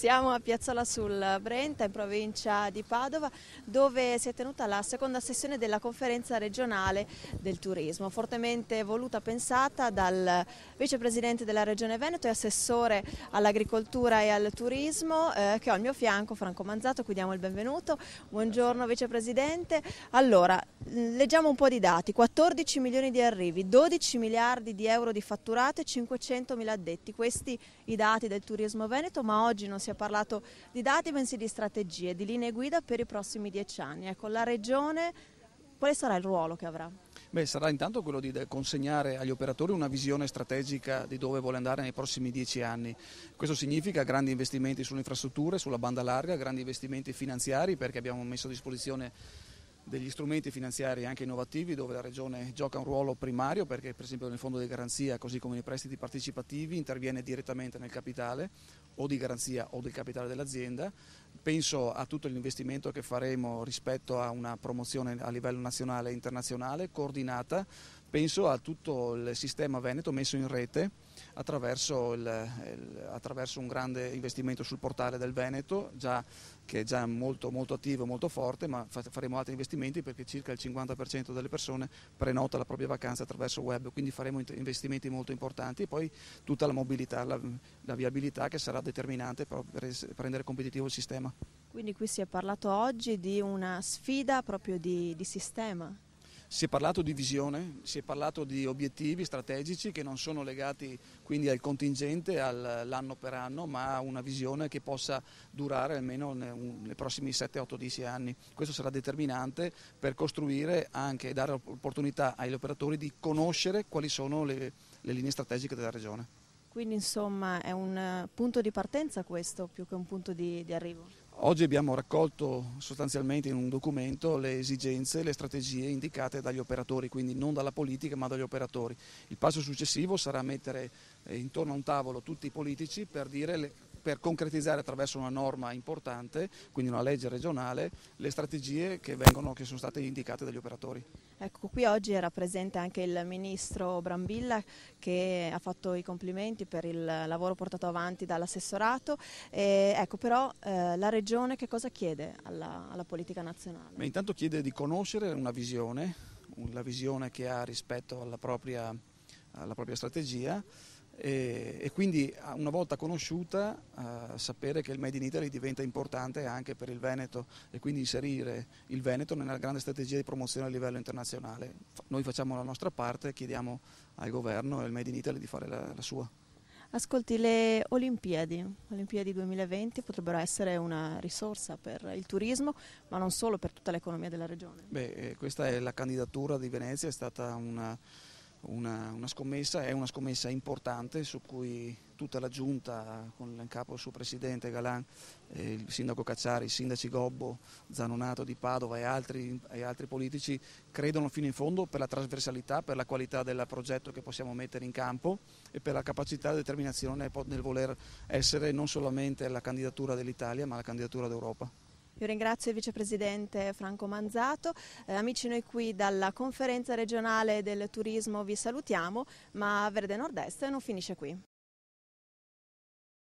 Siamo a Piazzola sul Brenta, in provincia di Padova, dove si è tenuta la seconda sessione della conferenza regionale del turismo, fortemente voluta e pensata dal vicepresidente della Regione Veneto e assessore all'agricoltura e al turismo, che ho al mio fianco, Franco Manzato, a cui diamo il benvenuto. Buongiorno vicepresidente. Allora, leggiamo un po' di dati: 14 milioni di arrivi, 12 miliardi di euro di fatturate, 500 mila addetti. Questi i dati del turismo veneto, ma oggi non si è parlato di dati bensì di strategie, di linee guida per i prossimi 10 anni. Ecco, la Regione, quale sarà il ruolo che avrà? Beh, sarà intanto quello di consegnare agli operatori una visione strategica di dove vuole andare nei prossimi 10 anni. Questo significa grandi investimenti sulle infrastrutture, sulla banda larga, grandi investimenti finanziari, perché abbiamo messo a disposizione degli strumenti finanziari anche innovativi dove la Regione gioca un ruolo primario, perché per esempio nel fondo di garanzia, così come nei prestiti partecipativi, interviene direttamente nel capitale o di garanzia o del capitale dell'azienda. Penso a tutto l'investimento che faremo rispetto a una promozione a livello nazionale e internazionale coordinata. Penso a tutto il sistema Veneto messo in rete attraverso un grande investimento sul portale del Veneto, che è già molto attivo e molto forte, ma faremo altri investimenti perché circa il 50% delle persone prenota la propria vacanza attraverso web, quindi faremo investimenti molto importanti, e poi tutta la mobilità, la viabilità, che sarà determinante per rendere competitivo il sistema. Quindi qui si è parlato oggi di una sfida proprio di sistema. Si è parlato di visione, si è parlato di obiettivi strategici che non sono legati quindi al contingente, all'anno per anno, ma a una visione che possa durare almeno nei prossimi 7-8-10 anni. Questo sarà determinante per costruire anche e dare l'opportunità agli operatori di conoscere quali sono le linee strategiche della Regione. Quindi insomma è un punto di partenza questo, più che un punto di arrivo. Oggi abbiamo raccolto sostanzialmente in un documento le esigenze, le strategie indicate dagli operatori, quindi non dalla politica ma dagli operatori. Il passo successivo sarà mettere intorno a un tavolo tutti i politici per concretizzare attraverso una norma importante, quindi una legge regionale, le strategie che sono state indicate dagli operatori. Ecco, qui oggi era presente anche il ministro Brambilla, che ha fatto i complimenti per il lavoro portato avanti dall'assessorato. Ecco, però la Regione che cosa chiede alla politica nazionale? Beh, intanto chiede di conoscere una visione, la visione che ha rispetto alla propria strategia, e quindi una volta conosciuta sapere che il Made in Italy diventa importante anche per il Veneto, e quindi inserire il Veneto nella grande strategia di promozione a livello internazionale. Noi facciamo la nostra parte, chiediamo al governo e al Made in Italy di fare la sua. Ascolti, le Olimpiadi 2020 potrebbero essere una risorsa per il turismo, ma non solo, per tutta l'economia della regione. Beh, questa è la candidatura di Venezia, è stata una scommessa, è una scommessa importante su cui tutta la giunta, con in capo il suo presidente Galan, il sindaco Cacciari, i sindaci Gobbo, Zanonato di Padova e altri politici, credono fino in fondo per la trasversalità, per la qualità del progetto che possiamo mettere in campo e per la capacità e determinazione nel voler essere non solamente la candidatura dell'Italia ma la candidatura d'Europa. Io ringrazio il vicepresidente Franco Manzato. Amici, noi qui dalla conferenza regionale del turismo vi salutiamo, ma Verde Nord-Est non finisce qui.